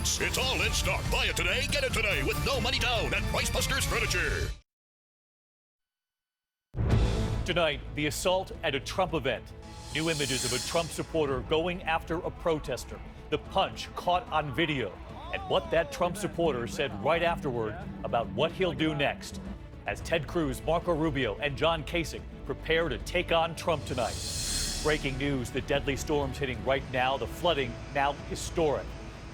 Sports. It's all in stock. Buy it today, get it today with no money down at Price Busters Furniture. Tonight, the assault at a Trump event. New images of a Trump supporter going after a protester. The punch caught on video. And what that Trump supporter said right afterward about what he'll do next. As Ted Cruz, Marco Rubio, and John Kasich prepare to take on Trump tonight. Breaking news, the deadly storms hitting right now, the flooding now historic.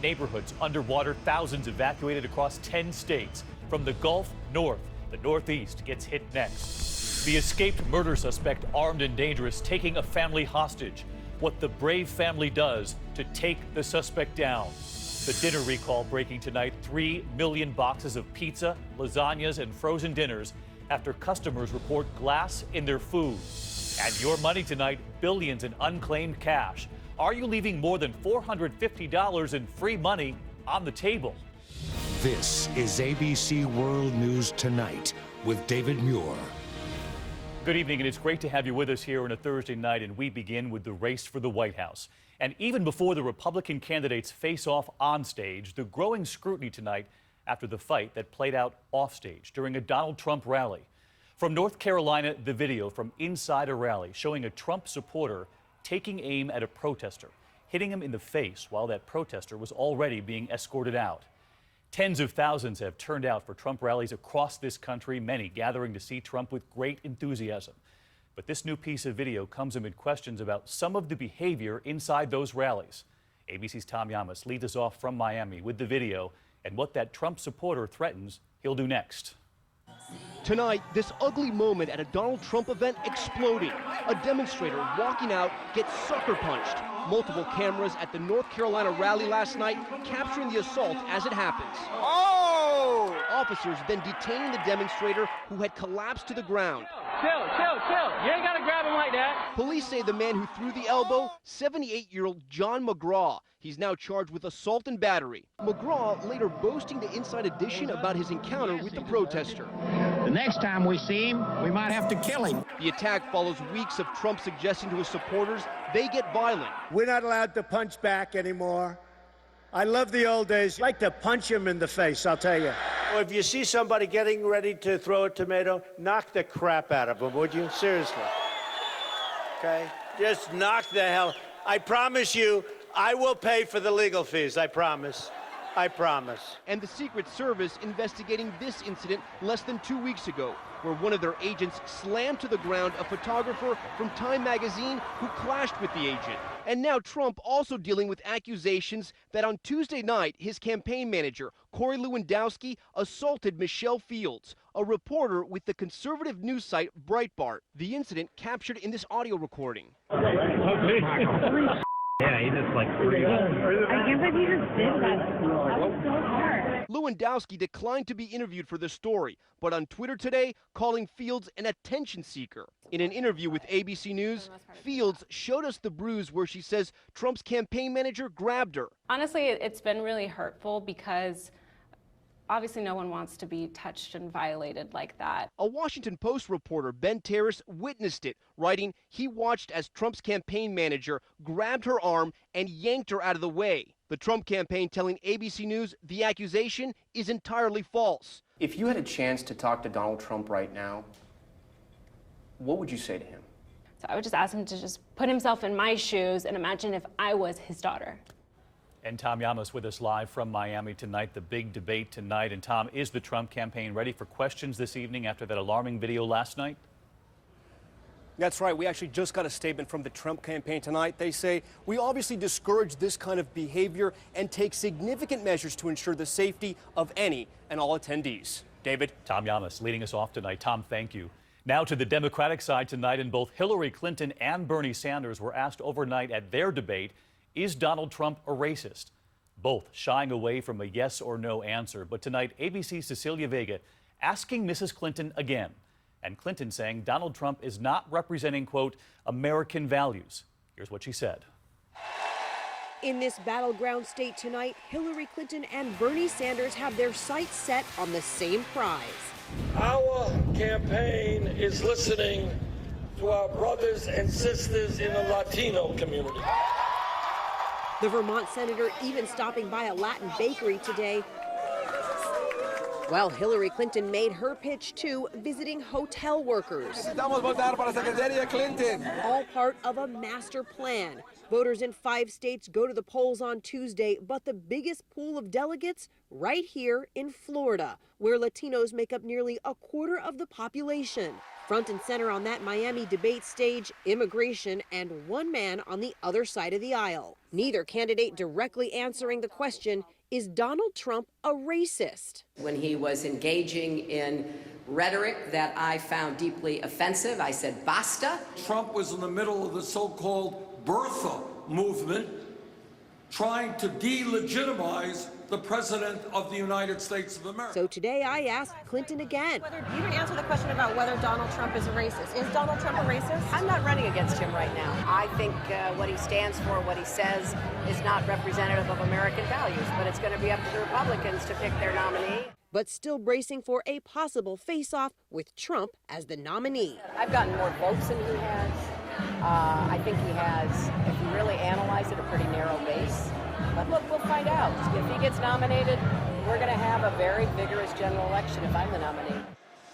Neighborhoods underwater, thousands evacuated across 10 states. From the Gulf north, the Northeast gets hit next. The escaped murder suspect, armed and dangerous, taking a family hostage. What the brave family does to take the suspect down. The dinner recall breaking tonight, 3 million boxes of pizza, lasagnas, and frozen dinners after customers report glass in their food. And your money tonight, billions in unclaimed cash. Are you leaving more than $450 in free money on the table? This is ABC World News Tonight with David Muir. Good evening, and it's great to have you with us here on a Thursday night, and we begin with the race for the White House. And even before the Republican candidates face off on stage, the growing scrutiny tonight after the fight that played out off stage during a Donald Trump rally. From North Carolina, the video from inside a rally showing a Trump supporter taking aim at a protester, hitting him in the face while that protester was already being escorted out. Tens of thousands have turned out for Trump rallies across this country, many gathering to see Trump with great enthusiasm. But this new piece of video comes amid questions about some of the behavior inside those rallies. ABC's Tom Llamas leads us off from Miami with the video and what that Trump supporter threatens he'll do next. Tonight, this ugly moment at a Donald Trump event exploding. A demonstrator walking out gets sucker punched. Multiple cameras at the North Carolina rally last night capturing the assault as it happens. Oh! Officers then detaining the demonstrator who had collapsed to the ground. Chill. You ain't gotta grab him like that. Police say the man who threw the elbow, 78-year-old John McGraw. He's now charged with assault and battery. McGraw later boasting to Inside Edition about his encounter with the protester. The next time we see him, we might have to kill him. The attack follows weeks of Trump suggesting to his supporters they get violent. We're not allowed to punch back anymore. I love the old days. I like to punch him in the face, I'll tell you. If you see somebody getting ready to throw a tomato, knock the crap out of them, would you? Seriously. Okay? Just knock the hell. I promise you, I will pay for the legal fees. I promise. I promise. And the Secret Service investigating this incident less than 2 weeks ago, where one of their agents slammed to the ground a photographer from Time magazine who clashed with the agent. And now Trump also dealing with accusations that on Tuesday night, his campaign manager, Corey Lewandowski, assaulted Michelle Fields, a reporter with the conservative news site Breitbart. The incident captured in this audio recording. Yeah, he just like freaked out. I can't believe you just did that. That was so hard. Lewandowski declined to be interviewed for the story, but on Twitter today, calling Fields an attention seeker. In an interview with ABC News, Fields showed us the bruise where she says Trump's campaign manager grabbed her. Honestly, it's been really hurtful because obviously no one wants to be touched and violated like that. A Washington Post reporter, Ben Terrace, witnessed it, writing he watched as Trump's campaign manager grabbed her arm and yanked her out of the way. The Trump campaign telling ABC News the accusation is entirely false. If you had a chance to talk to Donald Trump right now, what would you say to him? So I would just ask him to just put himself in my shoes and imagine if I was his daughter. And Tom Llamas with us live from Miami tonight. The big debate tonight. And Tom, is the Trump campaign ready for questions this evening after that alarming video last night? That's right. We actually just got a statement from the Trump campaign tonight. They say, we obviously discourage this kind of behavior and take significant measures to ensure the safety of any and all attendees. David? Tom Llamas leading us off tonight. Tom, thank you. Now to the Democratic side tonight, and both Hillary Clinton and Bernie Sanders were asked overnight at their debate, is Donald Trump a racist? Both shying away from a yes or no answer. But tonight, ABC's Cecilia Vega asking Mrs. Clinton again. And Clinton saying Donald Trump is not representing, quote, American values. Here's what she said. In this battleground state tonight, Hillary Clinton and Bernie Sanders have their sights set on the same prize. Our campaign is listening to our brothers and sisters in the Latino community. The Vermont senator even stopping by a Latin bakery today. Well, Hillary Clinton made her pitch too, visiting hotel workers. All part of a master plan. Voters in 5 states go to the polls on Tuesday, but the biggest pool of delegates right here in Florida, where Latinos make up nearly a quarter of the population. Front and center on that Miami debate stage, immigration and one man on the other side of the aisle. Neither candidate directly answering the question, is Donald Trump a racist? When he was engaging in rhetoric that I found deeply offensive, I said, basta. Trump was in the middle of the so-called Birther movement, trying to delegitimize the President of the United States of America. So today I asked Clinton again. You didn't answer the question about whether Donald Trump is a racist. Is Donald Trump a racist? I'm not running against him right now. I think what he stands for, what he says, is not representative of American values, but it's going to be up to the Republicans to pick their nominee. But still bracing for a possible face-off with Trump as the nominee. I've gotten more votes than he has. I think he has, if you really analyze it, a pretty narrow base. But look, we'll find out. If he gets nominated, we're going to have a very vigorous general election if I'm the nominee.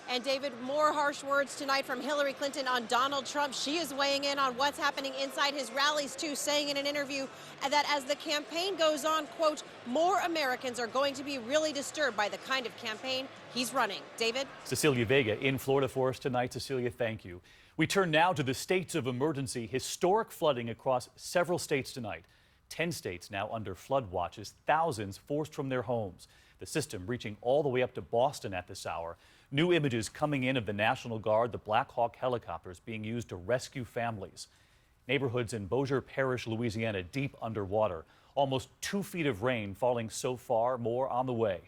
And David, more harsh words tonight from Hillary Clinton on Donald Trump. She is weighing in on what's happening inside his rallies, too, saying in an interview that as the campaign goes on, quote, more Americans are going to be really disturbed by the kind of campaign he's running. David? Cecilia Vega in Florida for us tonight. Cecilia, thank you. We turn now to the states of emergency. Historic flooding across several states tonight. 10 states now under flood watches, thousands forced from their homes. The system reaching all the way up to Boston at this hour. New images coming in of the National Guard, the Black Hawk helicopters being used to rescue families. Neighborhoods in Bossier Parish, Louisiana, deep underwater. Almost 2 feet of rain falling so far, more on the way.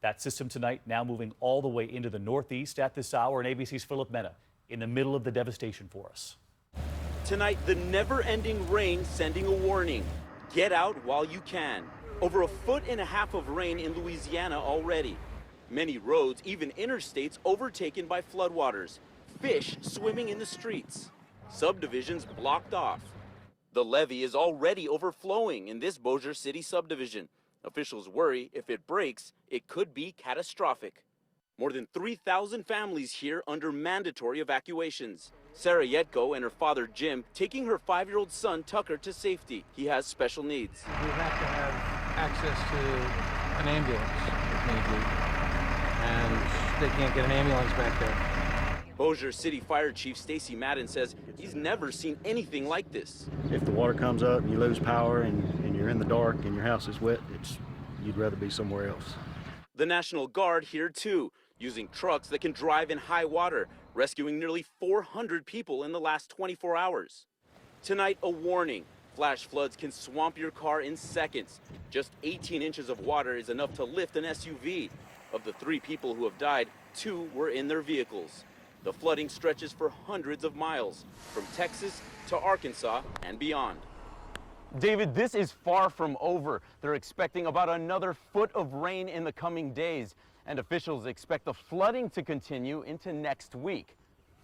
That system tonight now moving all the way into the Northeast at this hour. And ABC's Philip Mena in the middle of the devastation for us. Tonight, the never-ending rain sending a warning. Get out while you can. Over 1.5 feet of rain in Louisiana already. Many roads, even interstates, overtaken by floodwaters. Fish swimming in the streets. Subdivisions blocked off. The levee is already overflowing in this Bossier City subdivision. Officials worry if it breaks, it could be catastrophic. More than 3,000 families here under mandatory evacuations. Sarah Yetko and her father Jim taking her 5-year-old son Tucker to safety. He has special needs. We have to have access to an ambulance if need be, and they can't get an ambulance back there. Bossier City Fire Chief Stacy Madden says he's never seen anything like this. If the water comes up and you lose power and you're in the dark and your house is wet, you'd rather be somewhere else. The National Guard here too, using trucks that can drive in high water, rescuing nearly 400 people in the last 24 hours. Tonight, a warning. Flash floods can swamp your car in seconds. Just 18 inches of water is enough to lift an SUV. Of the 3 people who have died, 2 were in their vehicles. The flooding stretches for hundreds of miles, from Texas to Arkansas and beyond. David, this is far from over. They're expecting about another foot of rain in the coming days, and officials expect the flooding to continue into next week.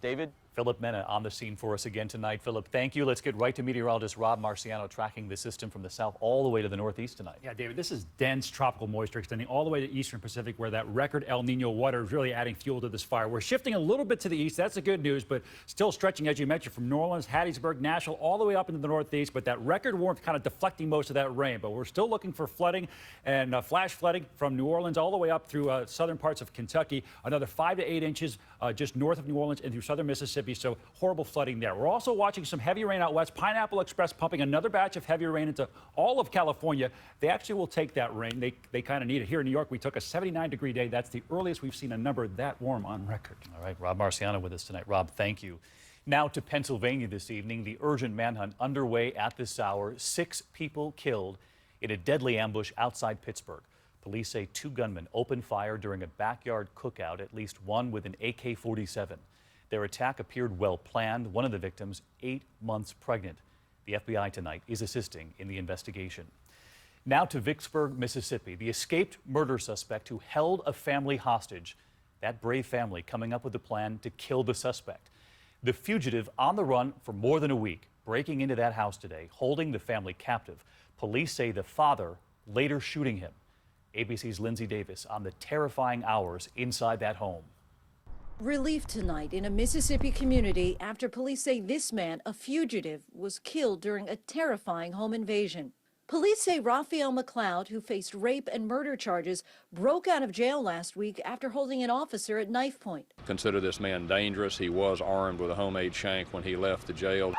David? Philip Mena on the scene for us again tonight. Philip, thank you. Let's get right to meteorologist Rob Marciano tracking the system from the south all the way to the northeast tonight. Yeah, David, this is dense tropical moisture extending all the way to eastern Pacific, where that record El Nino water is really adding fuel to this fire. We're shifting a little bit to the east. That's the good news, but still stretching, as you mentioned, from New Orleans, Hattiesburg, Nashville, all the way up into the northeast. But that record warmth kind of deflecting most of that rain. But we're still looking for flooding and flash flooding from New Orleans all the way up through southern parts of Kentucky. Another 5 to 8 inches just north of New Orleans and through southern Mississippi. So horrible flooding there. We're also watching some heavy rain out west. Pineapple Express pumping another batch of heavy rain into all of California. They actually will take that rain. They kind of need it. Here in New York, we took a 79-degree day. That's the earliest we've seen a number that warm on record. All right, Rob Marciano with us tonight. Rob, thank you. Now to Pennsylvania this evening. The urgent manhunt underway at this hour. 6 people killed in a deadly ambush outside Pittsburgh. Police say 2 gunmen opened fire during a backyard cookout, at least one with an AK-47. Their attack appeared well planned. One of the victims, 8 months pregnant. The FBI tonight is assisting in the investigation. Now to Vicksburg, Mississippi. The escaped murder suspect who held a family hostage. That brave family coming up with a plan to kill the suspect. The fugitive on the run for more than a week, breaking into that house today, holding the family captive. Police say the father later shooting him. ABC's Lindsay Davis on the terrifying hours inside that home. Relief tonight in a Mississippi community after police say this man, a fugitive, was killed during a terrifying home invasion. Police say Raphael McLeod, who faced rape and murder charges, broke out of jail last week after holding an officer at knife point. Consider this man dangerous. He was armed with a homemade shank when he left the jail.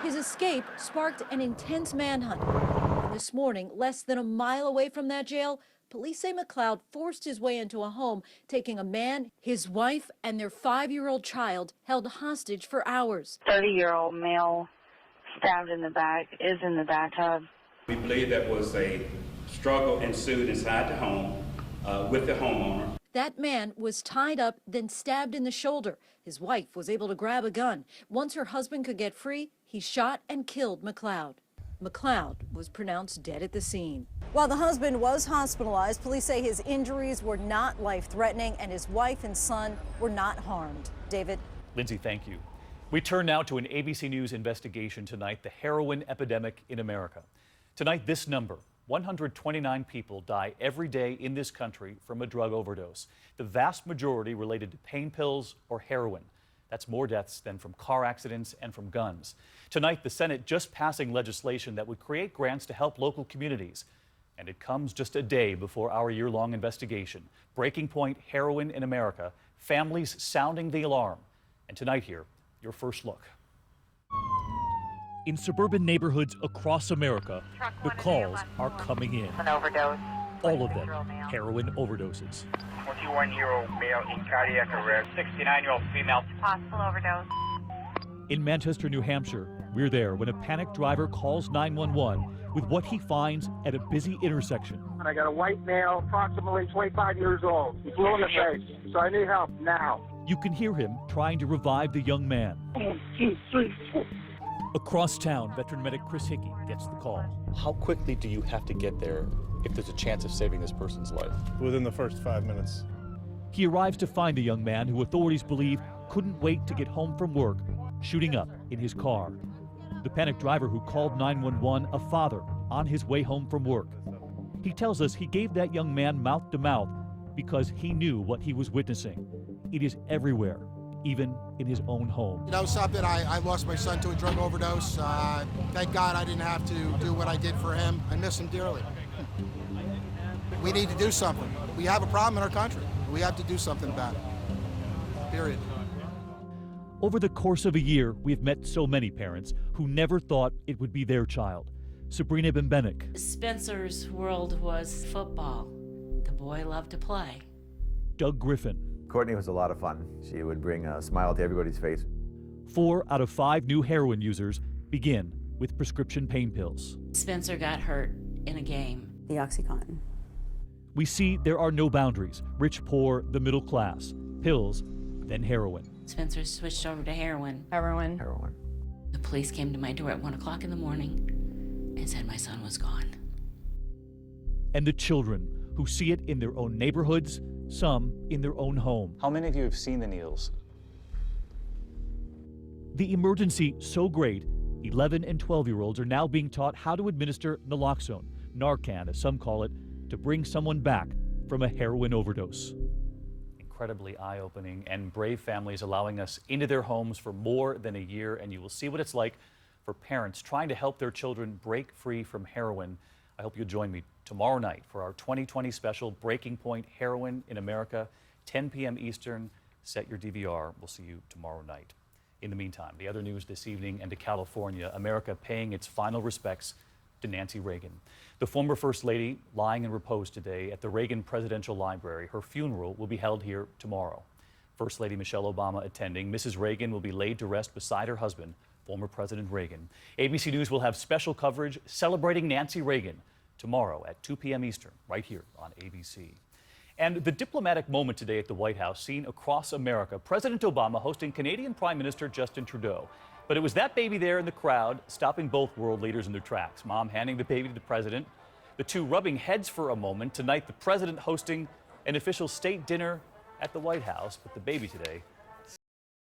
His escape sparked an intense manhunt. And this morning, less than a mile away from that jail, police say McLeod forced his way into a home, taking a man, his wife, and their 5-year-old child held hostage for hours. 30-year-old male stabbed in the back, is in the bathtub. We believe that was a struggle ensued inside the home with the homeowner. That man was tied up, then stabbed in the shoulder. His wife was able to grab a gun. Once her husband could get free, he shot and killed McLeod. McLeod was pronounced dead at the scene. While the husband was hospitalized, police say his injuries were not life-threatening and his wife and son were not harmed. David? Lindsay, thank you. We turn now to an ABC News investigation tonight, the heroin epidemic in America. Tonight, this number, 129 people die every day in this country from a drug overdose, the vast majority related to pain pills or heroin. That's more deaths than from car accidents and from guns. Tonight, the Senate just passing legislation that would create grants to help local communities. And it comes just a day before our year-long investigation. Breaking Point Heroin in America, families sounding the alarm. And tonight here, your first look. In suburban neighborhoods across America, the calls are coming in. An overdose. All of them, heroin overdoses. 21-year-old male in cardiac arrest, 69-year-old female. Possible overdose. In Manchester, New Hampshire, we're there when a panicked driver calls 911 with what he finds at a busy intersection. And I got a white male, approximately 25 years old. He's blue in the face, so I need help now. You can hear him trying to revive the young man. 1, 2, 3, 4. Across town, veteran medic Chris Hickey gets the call. How quickly do you have to get there if there's a chance of saving this person's life? Within the first 5 minutes. He arrives to find the young man who authorities believe couldn't wait to get home from work, shooting up in his car. The panicked driver who called 911, a father on his way home from work. He tells us he gave that young man mouth to mouth because he knew what he was witnessing. It is everywhere, even in his own home. You know something, I lost my son to a drug overdose. Thank God I didn't have to do what I did for him. I miss him dearly. We need to do something. We have a problem in our country. We have to do something about it. Period. Over the course of a year, we've met so many parents who never thought it would be their child. Sabrina Bimbenek. Spencer's world was football. The boy loved to play. Doug Griffin. Courtney was a lot of fun. She would bring a smile to everybody's face. 4 out of 5 new heroin users begin with prescription pain pills. Spencer got hurt in a game. The OxyContin. We see there are no boundaries. Rich, poor, the middle class. Pills, then heroin. Spencer switched over to heroin. Heroin. Heroin. The police came to my door at 1 o'clock in the morning and said my son was gone. And the children who see it in their own neighborhoods, some in their own home. How many of you have seen the needles? The emergency so great, 11 and 12-year-olds are now being taught how to administer naloxone, Narcan as some call it, to bring someone back from a heroin overdose. Incredibly eye-opening, and brave families allowing us into their homes for more than a year, and you will see what it's like for parents trying to help their children break free from heroin. I hope you'll join me tomorrow night for our 2020 special, Breaking Point Heroin in America, 10 p.m. Eastern. Set your DVR. We'll see you tomorrow night. In the meantime, the other news this evening and to California, America paying its final respects to Nancy Reagan. The former First Lady lying in repose today at the Reagan Presidential Library. Her funeral will be held here tomorrow. First Lady Michelle Obama attending. Mrs. Reagan will be laid to rest beside her husband, former President Reagan. ABC News will have special coverage celebrating Nancy Reagan tomorrow at 2 p.m. Eastern, right here on ABC. And the diplomatic moment today at the White House seen across America. President Obama hosting Canadian Prime Minister Justin Trudeau. But it was that baby there in the crowd, stopping both world leaders in their tracks. Mom handing the baby to the president, the two rubbing heads for a moment. Tonight, the president hosting an official state dinner at the White House. But the baby today